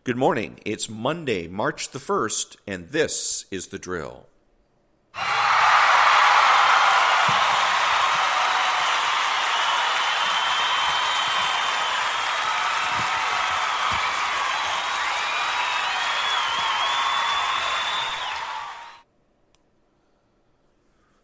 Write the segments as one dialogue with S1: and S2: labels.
S1: Good morning. It's Monday, March the 1st, and this is the drill.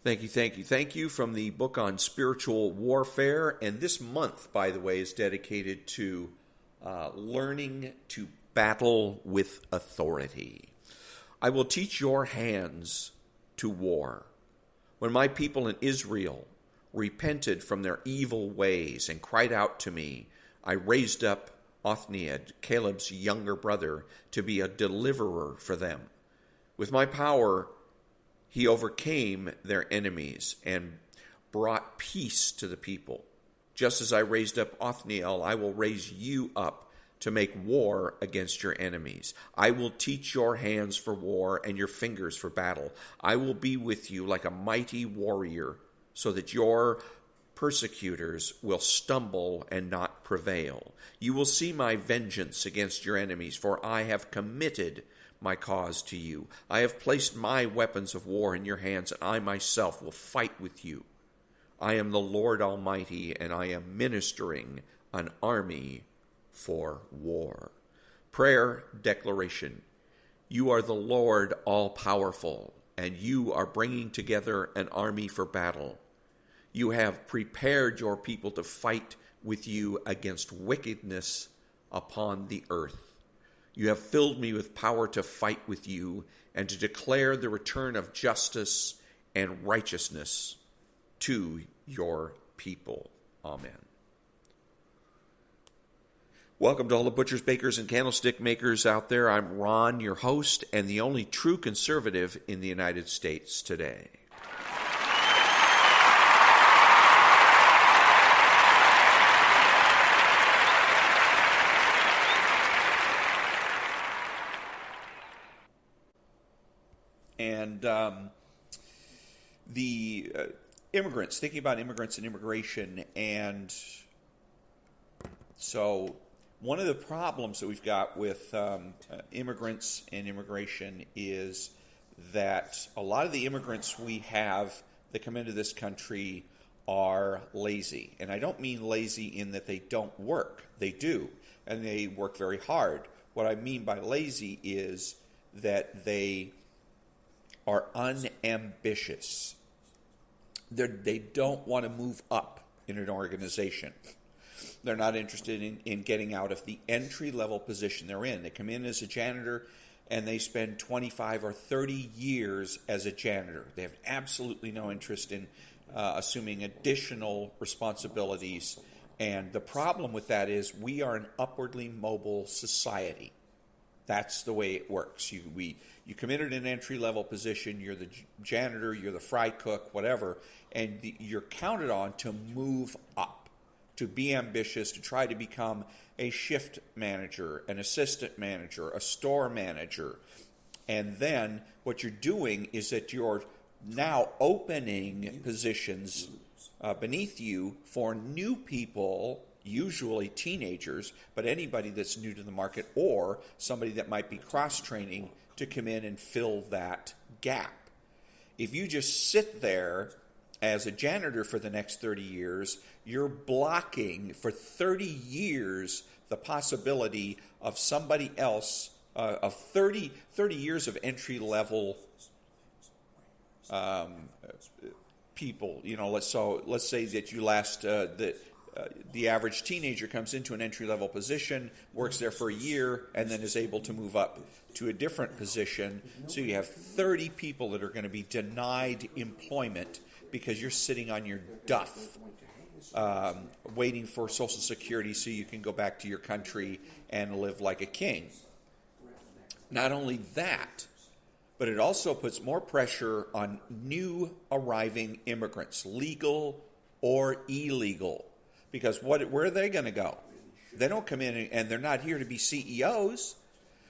S1: Thank you from the book on spiritual warfare. And this month, by the way, is dedicated to learning to battle with authority. I will teach your hands to war. When my people in Israel repented from their evil ways and cried out to me, I raised up Othniel, Caleb's younger brother, to be a deliverer for them. With my power, he overcame their enemies and brought peace to the people. Just as I raised up Othniel, I will raise you up to make war against your enemies. I will teach your hands for war and your fingers for battle. I will be with you like a mighty warrior, so that your persecutors will stumble and not prevail. You will see my vengeance against your enemies, for I have committed my cause to you. I have placed my weapons of war in your hands, and I myself will fight with you. I am the Lord Almighty, and I am ministering an army for war. Prayer declaration. You are the Lord all-powerful, and you are bringing together an army for battle. You have prepared your people to fight with you against wickedness upon the earth. You have filled me with power to fight with you and to declare the return of justice and righteousness to your people. Amen. Welcome to all the butchers, bakers, and candlestick makers out there. I'm Ron, your host, and the only true conservative in the United States today. And the immigrants, thinking about immigrants and immigration, and so one of the problems that we've got with immigrants and immigration is that a lot of the immigrants we have that come into this country are lazy. And I don't mean lazy in that they don't work. They do, and they work very hard. What I mean by lazy is that they are unambitious. They don't want to move up in an organization. They're not interested in getting out of the entry-level position they're in. They come in as a janitor, and they spend 25 or 30 years as a janitor. They have absolutely no interest in assuming additional responsibilities. And the problem with that is we are an upwardly mobile society. That's the way it works. You come in at an entry-level position, you're the janitor, you're the fry cook, whatever, and you're counted on to move up, to be ambitious, to try to become a shift manager, an assistant manager, a store manager. And then what you're doing is that you're now opening positions beneath you for new people, usually teenagers, but anybody that's new to the market or somebody that might be cross-training to come in and fill that gap. If you just sit there as a janitor for the next 30 years, you're blocking for 30 years the possibility of somebody else, of 30 years of entry-level people. You know, let's say that you the average teenager comes into an entry-level position, works there for a year, and then is able to move up to a different position. So you have 30 people that are going to be denied employment because you're sitting on your duff, waiting for Social Security so you can go back to your country and live like a king. Not only that, but it also puts more pressure on new arriving immigrants, legal or illegal. Because where are they going to go? They don't come in and they're not here to be CEOs.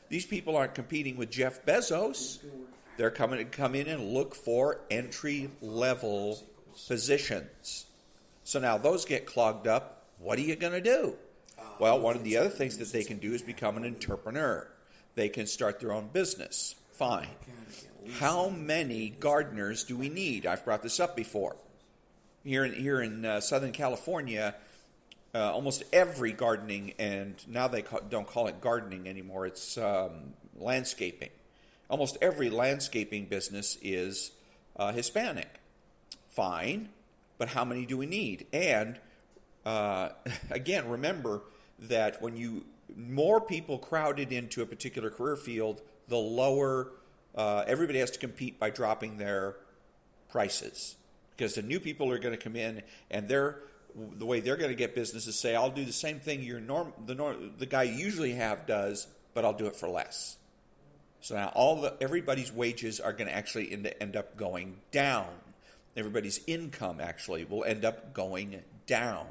S1: These people aren't competing with Jeff Bezos. They're coming to come in and look for entry-level positions. So now those get clogged up. What are you going to do? Well, one of the other things that they can do is become an entrepreneur. They can start their own business. Fine. How many gardeners do we need? I've brought this up before. Here in Southern California, almost every gardening, and now they don't call it gardening anymore, it's landscaping. Almost every landscaping business is Hispanic. Fine, but how many do we need? And again, remember that when more people crowded into a particular career field, the lower everybody has to compete by dropping their prices, because the new people are going to come in, and the way they're going to get business is say, I'll do the same thing the guy you usually have does, but I'll do it for less. So now everybody's wages are going to actually end up going down. Everybody's income actually will end up going down.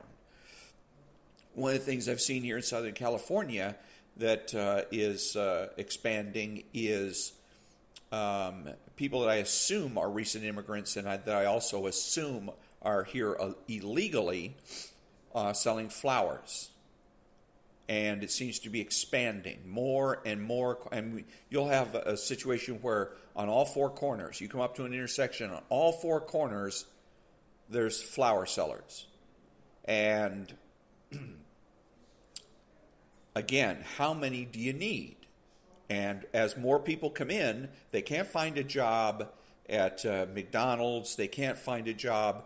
S1: One of the things I've seen here in Southern California that is expanding is people that I assume are recent immigrants, and that I also assume are here illegally selling flowers. And it seems to be expanding more and more. And you'll have a situation where on all four corners, you come up to an intersection, on all four corners, there's flower sellers. And again, how many do you need? And as more people come in, they can't find a job at McDonald's. They can't find a job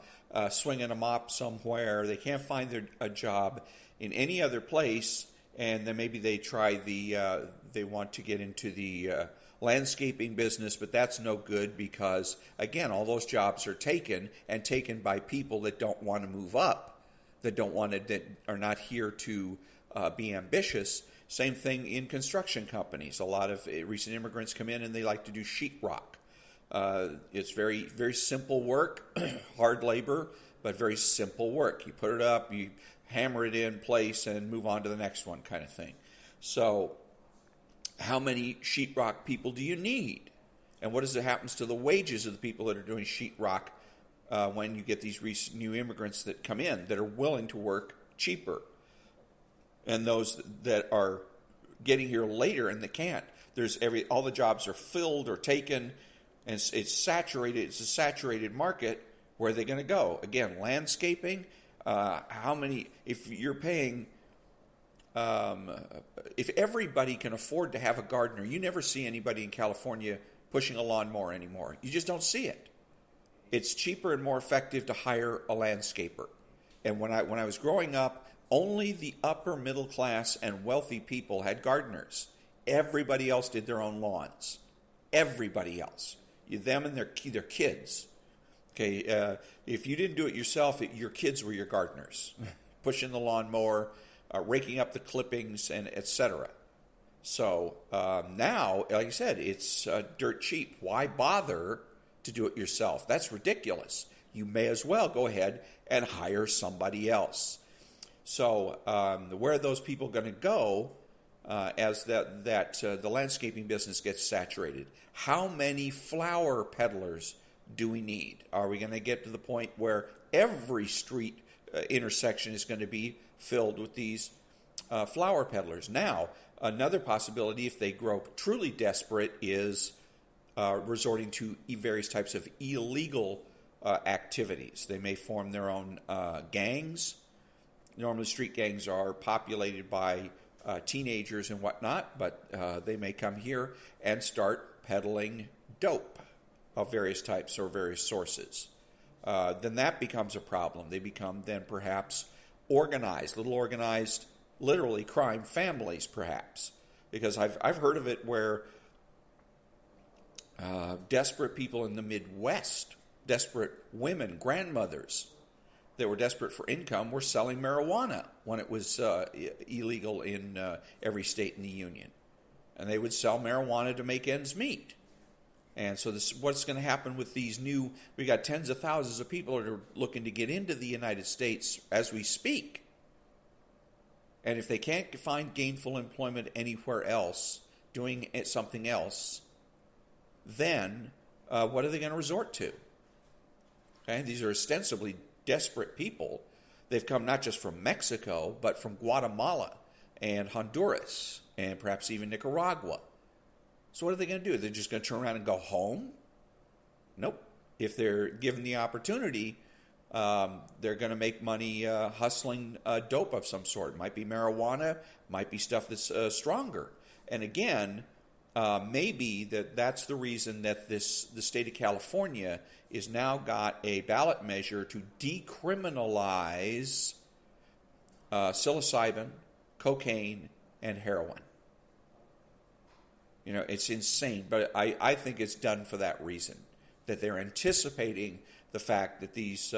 S1: swinging a mop somewhere. They can't find a job in any other place. And then maybe they try they want to get into the landscaping business, but that's no good because, again, all those jobs are taken by people that don't want to move up, that are not here to be ambitious. Same thing in construction companies. A lot of recent immigrants come in and they like to do sheetrock. It's very, very simple work, hard labor, but very simple work. You put it up, you hammer it in place, and move on to the next one kind of thing. So how many sheetrock people do you need? And what happens to the wages of the people that are doing sheetrock when you get these recent new immigrants that come in that are willing to work cheaper? And those that are getting here later and they can't. All the jobs are filled or taken, and it's saturated. It's a saturated market. Where are they going to go? Again, landscaping. If you're paying, if everybody can afford to have a gardener, you never see anybody in California pushing a lawnmower anymore. You just don't see it. It's cheaper and more effective to hire a landscaper. And when I was growing up, only the upper middle class and wealthy people had gardeners. Everybody else did their own lawns. Everybody else. Them and their kids. Okay, if you didn't do it yourself, your kids were your gardeners, pushing the lawnmower, raking up the clippings, and etc. So now, like I said, it's dirt cheap. Why bother to do it yourself? That's ridiculous. You may as well go ahead and hire somebody else. So where are those people going to go as the landscaping business gets saturated? How many flower peddlers do we need? Are we going to get to the point where every street intersection is going to be filled with these flower peddlers? Now, another possibility, if they grow truly desperate, is resorting to various types of illegal activities. They may form their own gangs. Normally, street gangs are populated by teenagers and whatnot, but they may come here and start peddling dope of various types or various sources. Then that becomes a problem. They become then perhaps little organized, literally crime families perhaps. Because I've heard of it where desperate people in the Midwest, desperate women, grandmothers that were desperate for income were selling marijuana when it was illegal in every state in the union. And they would sell marijuana to make ends meet. And so what's going to happen with these we got tens of thousands of people that are looking to get into the United States as we speak. And if they can't find gainful employment anywhere else, doing something else, then what are they going to resort to? Okay, these are ostensibly desperate people. They've come not just from Mexico, but from Guatemala. and Honduras and perhaps even Nicaragua. So what are they going to do? They're just going to turn around and go home? Nope. If they're given the opportunity, they're going to make money hustling dope of some sort. Might be marijuana, might be stuff that's stronger. And again, maybe that's the reason that the state of California is now got a ballot measure to decriminalize psilocybin, cocaine, and heroin. You know, it's insane, but I think it's done for that reason, that they're anticipating the fact that these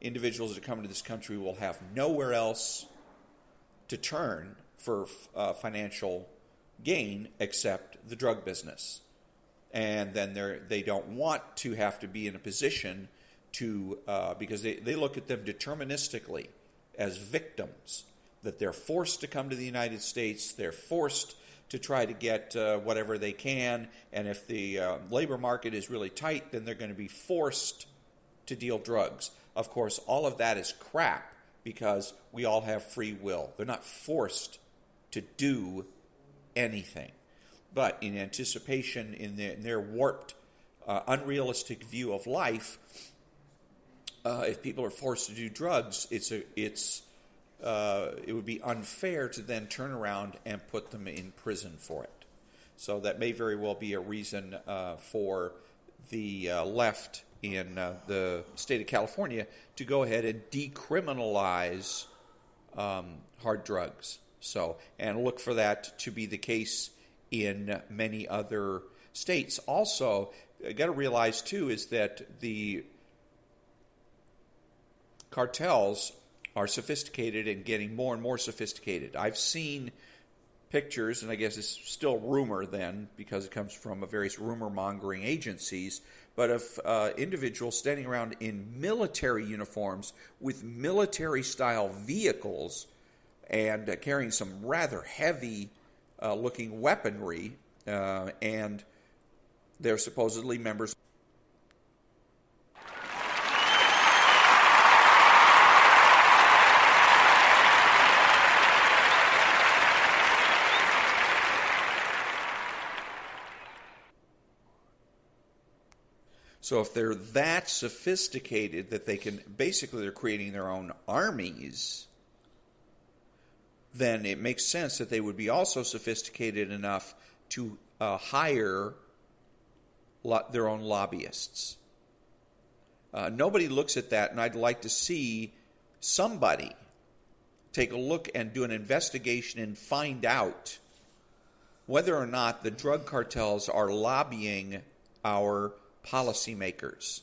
S1: individuals that come into this country will have nowhere else to turn for financial gain except the drug business. And then they don't want to have to be in a position to, because they look at them deterministically as victims, that they're forced to come to the United States, they're forced to try to get whatever they can, and if the labor market is really tight, then they're going to be forced to deal drugs. Of course, all of that is crap because we all have free will. They're not forced to do anything. But in anticipation, in their warped, unrealistic view of life, if people are forced to do drugs, it would be unfair to then turn around and put them in prison for it. So that may very well be a reason for the left in the state of California to go ahead and decriminalize hard drugs. So, and look for that to be the case in many other states. Also, you got to realize too is that the cartels are sophisticated and getting more and more sophisticated. I've seen pictures, and I guess it's still rumor then because it comes from various rumor-mongering agencies, but of individuals standing around in military uniforms with military-style vehicles and carrying some rather heavy-looking weaponry, and they're supposedly members. So if they're that sophisticated that they can, basically they're creating their own armies, then it makes sense that they would be also sophisticated enough to hire their own lobbyists. Nobody looks at that, and I'd like to see somebody take a look and do an investigation and find out whether or not the drug cartels are lobbying our policymakers.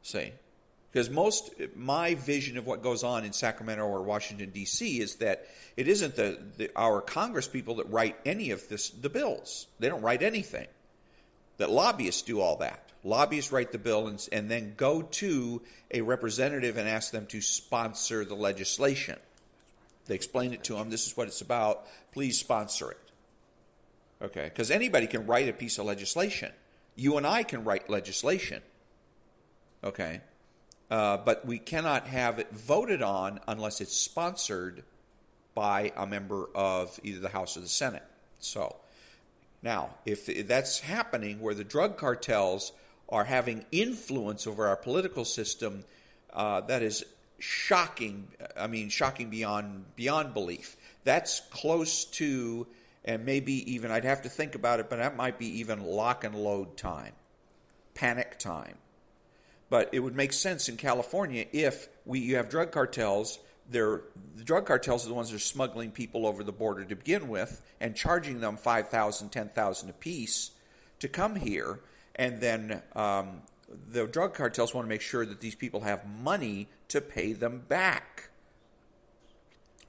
S1: See? Because my vision of what goes on in Sacramento or Washington, D.C. is that it isn't our Congress people that write any of the bills. They don't write anything. That lobbyists do all that. Lobbyists write the bill and then go to a representative and ask them to sponsor the legislation. They explain it to them. This is what it's about. Please sponsor it. Okay? Because anybody can write a piece of legislation. You and I can write legislation. Okay? But we cannot have it voted on unless it's sponsored by a member of either the House or the Senate. So, now, if that's happening where the drug cartels are having influence over our political system, that is shocking. I mean, shocking beyond belief. That's close to, and maybe even, I'd have to think about it, but that might be even lock and load time, panic time. But it would make sense in California if you have drug cartels. The drug cartels are the ones that are smuggling people over the border to begin with and charging them $5,000, $10,000 a piece to come here. And then the drug cartels want to make sure that these people have money to pay them back.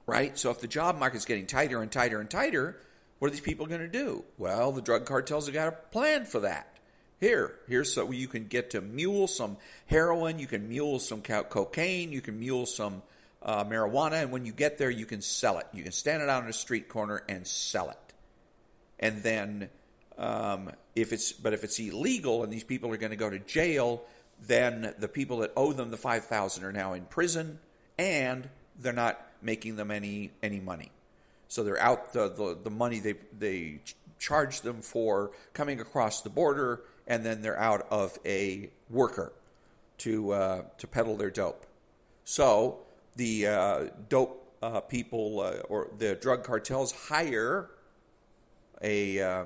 S1: Right? So if the job market is getting tighter and tighter and tighter, what are these people going to do? Well, the drug cartels have got a plan for that. Here's so you can get to mule some heroin, you can mule some cocaine, you can mule some marijuana, and when you get there, you can sell it. You can stand it out on a street corner and sell it. And then, if it's illegal and these people are going to go to jail, then the people that owe them the $5,000 are now in prison, and they're not making them any money. So they're out the money they charge them for coming across the border, and then they're out of a worker to peddle their dope. So the dope people or the drug cartels hire a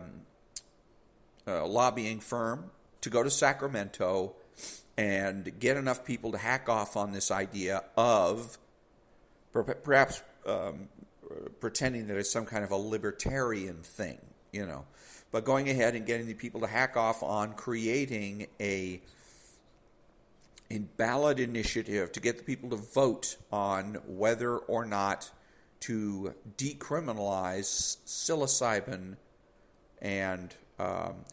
S1: lobbying firm to go to Sacramento and get enough people to hack off on this idea of perhaps pretending that it's some kind of a libertarian thing, but going ahead and getting the people to hack off on creating a ballot initiative to get the people to vote on whether or not to decriminalize psilocybin and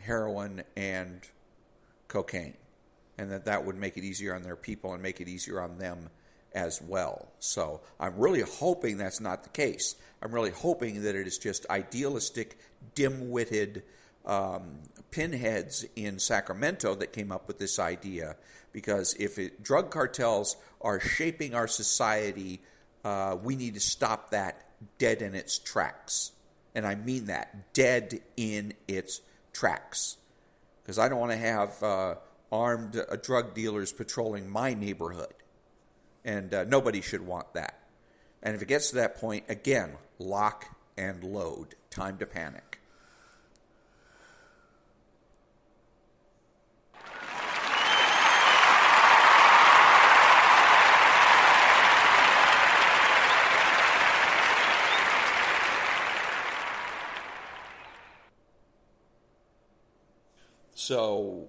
S1: heroin and cocaine, and that would make it easier on their people and make it easier on them as well. So I'm really hoping that's not the case. I'm really hoping that it is just idealistic, dim-witted pinheads in Sacramento that came up with this idea, because if drug cartels are shaping our society, we need to stop that dead in its tracks. And I mean that, dead in its tracks. Because I don't want to have armed drug dealers patrolling my neighborhood. And nobody should want that. And if it gets to that point, again, lock and load. Time to panic. So,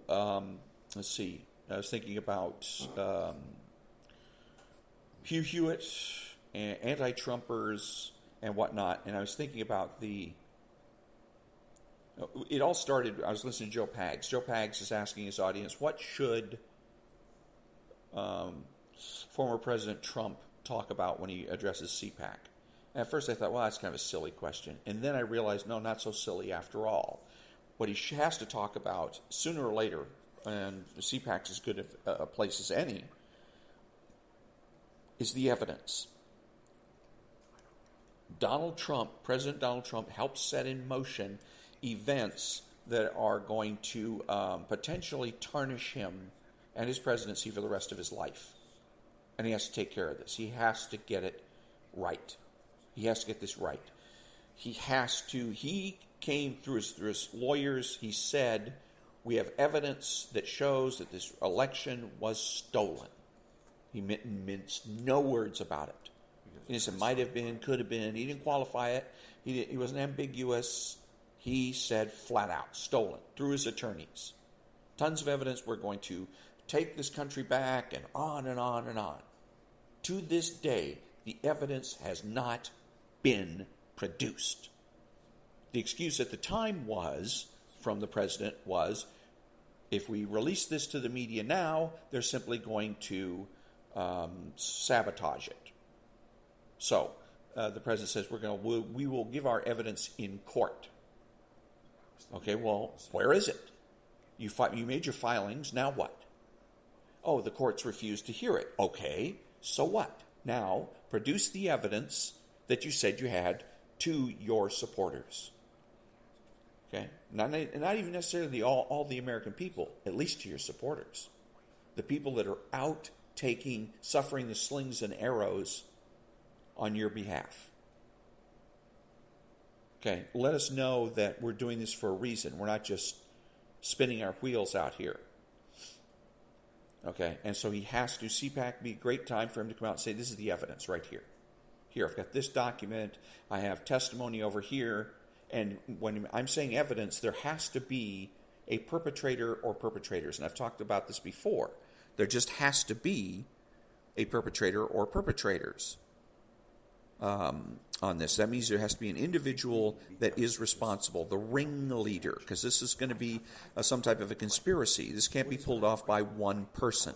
S1: let's see. I was thinking about Hugh Hewitt, and anti-Trumpers, and whatnot. And I was thinking about it all started, I was listening to Joe Pags. Joe Pags is asking his audience, what should former President Trump talk about when he addresses CPAC? And at first I thought, well, that's kind of a silly question. And then I realized, no, not so silly after all. What he has to talk about sooner or later, and CPAC's as good a place as any, is the evidence. President Donald Trump helped set in motion events that are going to potentially tarnish him and his presidency for the rest of his life. And he has to take care of this. He has to get it right. He has to get this right. He came through his lawyers. He said, we have evidence that shows that this election was stolen. He minced no words about it. He said, might have been, could have been. He didn't qualify it. He wasn't ambiguous. He said flat out, stolen, through his attorneys. Tons of evidence. We're going to take this country back, and on and on and on. To this day, the evidence has not been produced. The excuse at the time from the president was, if we release this to the media now, they're simply going to sabotage it. So the president says we will give our evidence in court. Okay, well, where is it? You made your filings. Now what? Oh, the courts refused to hear it. Okay, so what? Now produce the evidence that you said you had to your supporters. Okay, not even necessarily all the American people, at least to your supporters, the people that are out suffering the slings and arrows on your behalf. Okay, let us know that we're doing this for a reason. We're not just spinning our wheels out here. Okay, and so CPAC be a great time for him to come out and say, this is the evidence right here. Here, I've got this document. I have testimony over here. And when I'm saying evidence, there has to be a perpetrator or perpetrators. And I've talked about this before. There just has to be a perpetrator or perpetrators on this. That means there has to be an individual that is responsible, the ringleader, because this is going to be some type of a conspiracy. This can't be pulled off by one person.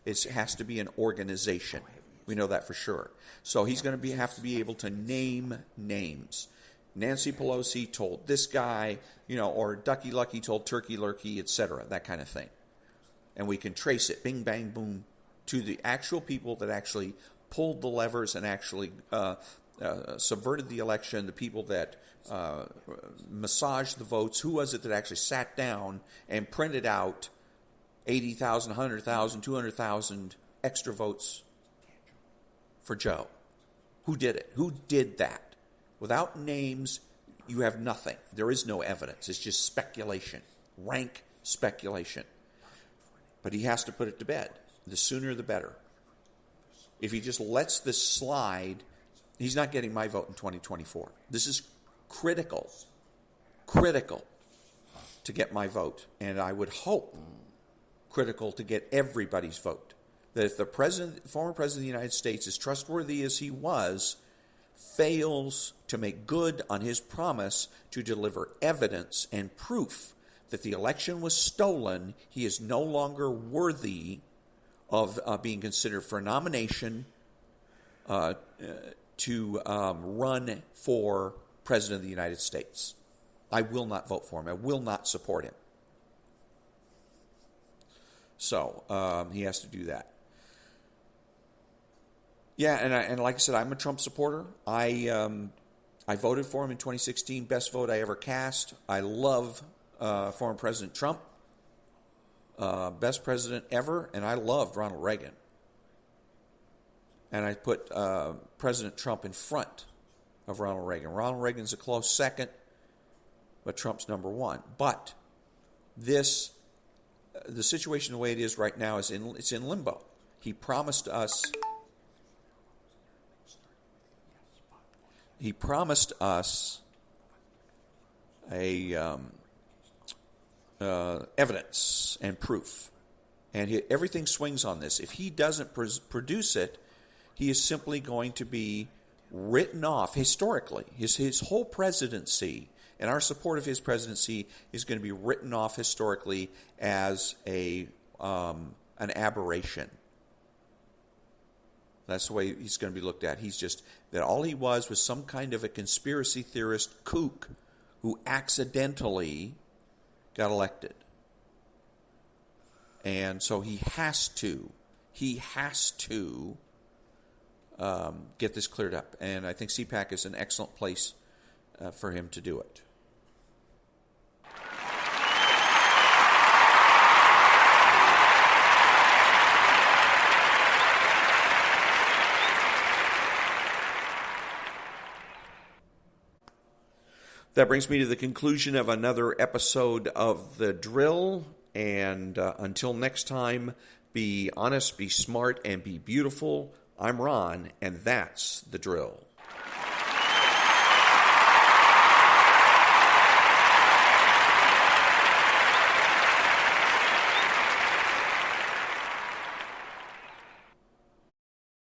S1: It has to be an organization. We know that for sure. So he's going to have to be able to name names. Nancy Pelosi told this guy, or Ducky Lucky told Turkey Lurkey, etc., that kind of thing. And we can trace it, bing, bang, boom, to the actual people that actually pulled the levers and actually subverted the election, the people that massaged the votes, who was it that actually sat down and printed out 80,000, 100,000, 200,000 extra votes for Joe? Who did it? Who did that? Without names, you have nothing. There is no evidence. It's just speculation, rank speculation. But he has to put it to bed. The sooner the better. If he just lets this slide, he's not getting my vote in 2024. This is critical to get my vote. And I would hope critical to get everybody's vote. That if the former president of the United States, as trustworthy as he was, fails to make good on his promise to deliver evidence and proof that the election was stolen, he is no longer worthy of being considered for a nomination to run for president of the United States. I will not vote for him. I will not support him. So he has to do that. Yeah, and like I said, I'm a Trump supporter. I voted for him in 2016, best vote I ever cast. I love former President Trump, best president ever, and I loved Ronald Reagan. And I put President Trump in front of Ronald Reagan. Ronald Reagan's a close second, but Trump's number one. But the situation the way it is right now is it's in limbo. He promised us a evidence and proof, and everything swings on this. If he doesn't produce it, he is simply going to be written off historically. His whole presidency and our support of his presidency is going to be written off historically as an aberration. That's the way he's going to be looked at. He's just, that all he was some kind of a conspiracy theorist kook who accidentally got elected. And so he has to get this cleared up. And I think CPAC is an excellent place for him to do it. That brings me to the conclusion of another episode of The Drill. And until next time, be honest, be smart, and be beautiful. I'm Ron, and that's The Drill.